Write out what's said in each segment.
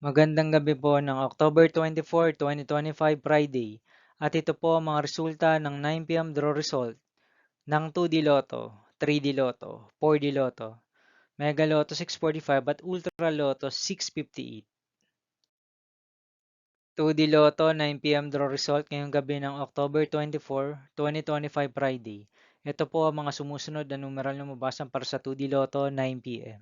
Magandang gabi po ng October 24, 2025 Friday at ito po ang mga resulta ng 9 PM draw result ng 2D Lotto, 3D Lotto, 4D Lotto, Mega Lotto 645 at Ultra Lotto 658. 2D Lotto 9 PM draw result ngayong gabi ng October 24, 2025 Friday. Ito po ang mga sumusunod na numeral na mabasan para sa 2D Lotto 9 PM.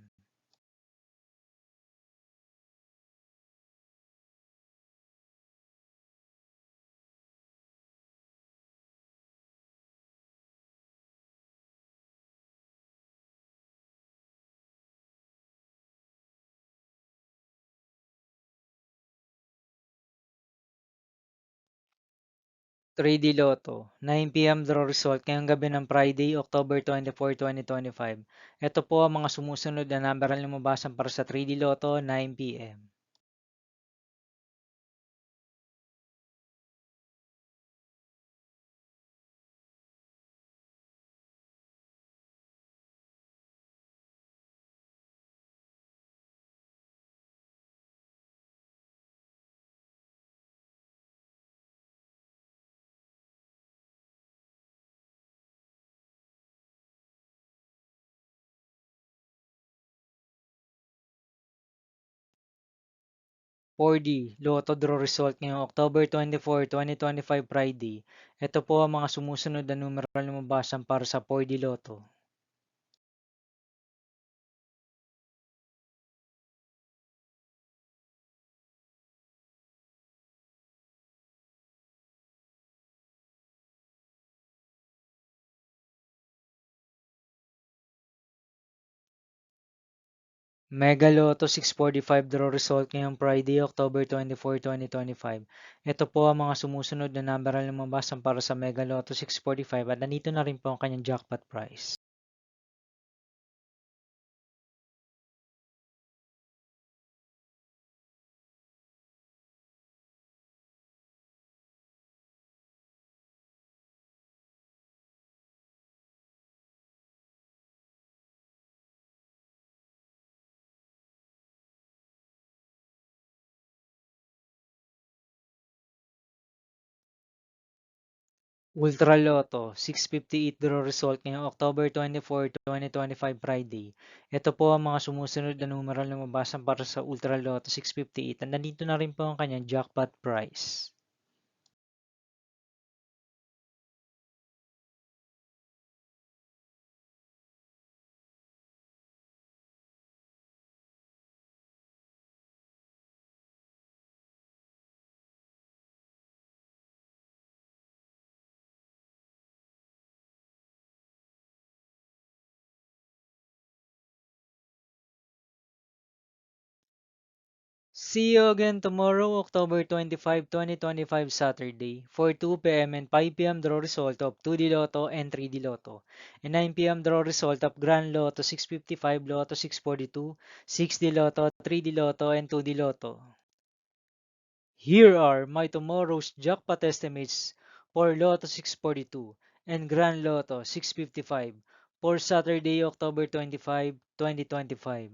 3D Lotto, 9 PM draw result ngayong gabi ng Friday, October 24, 2025. Ito po ang mga sumusunod na number na lumabasan para sa 3D Lotto, 9 PM. Four d Lotto draw result ngayong October 24, 2025 Friday. Ito po ang mga sumusunod na numeral na lumabasan para sa 4D Lotto. Mega Lotto 645 draw result ngayong Friday, October 24, 2025. Ito po ang mga sumusunod na number na lumabasan para sa Mega Lotto 645 at nandito na rin po ang kanyang jackpot price. Ultra Lotto 658 draw result ngayong October 24, 2025 Friday. Ito po ang mga sumusunod na numeral na lumabasan para sa Ultra Lotto 658 at nandito na rin po ang kanyang jackpot price. See you again tomorrow, October 25, 2025 Saturday, for 2 p.m. and 5 p.m. draw result of 2D Lotto and 3D Lotto, and 9 p.m. draw result of Grand Lotto 655, Lotto 642, 6D Lotto, 3D Lotto, and 2D Lotto. Here are my tomorrow's jackpot estimates for Lotto 642 and Grand Lotto 655 for Saturday, October 25, 2025.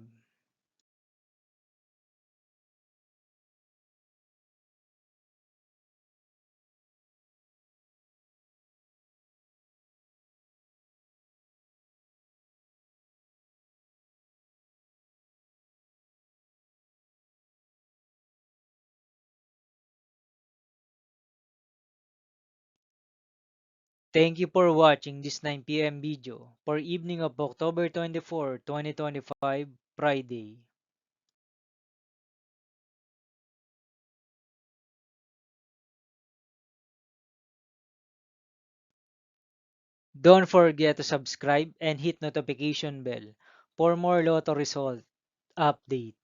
Thank you for watching this 9 p.m. video for evening of October 24, 2025, Friday. Don't forget to subscribe and hit notification bell for more Lotto result update.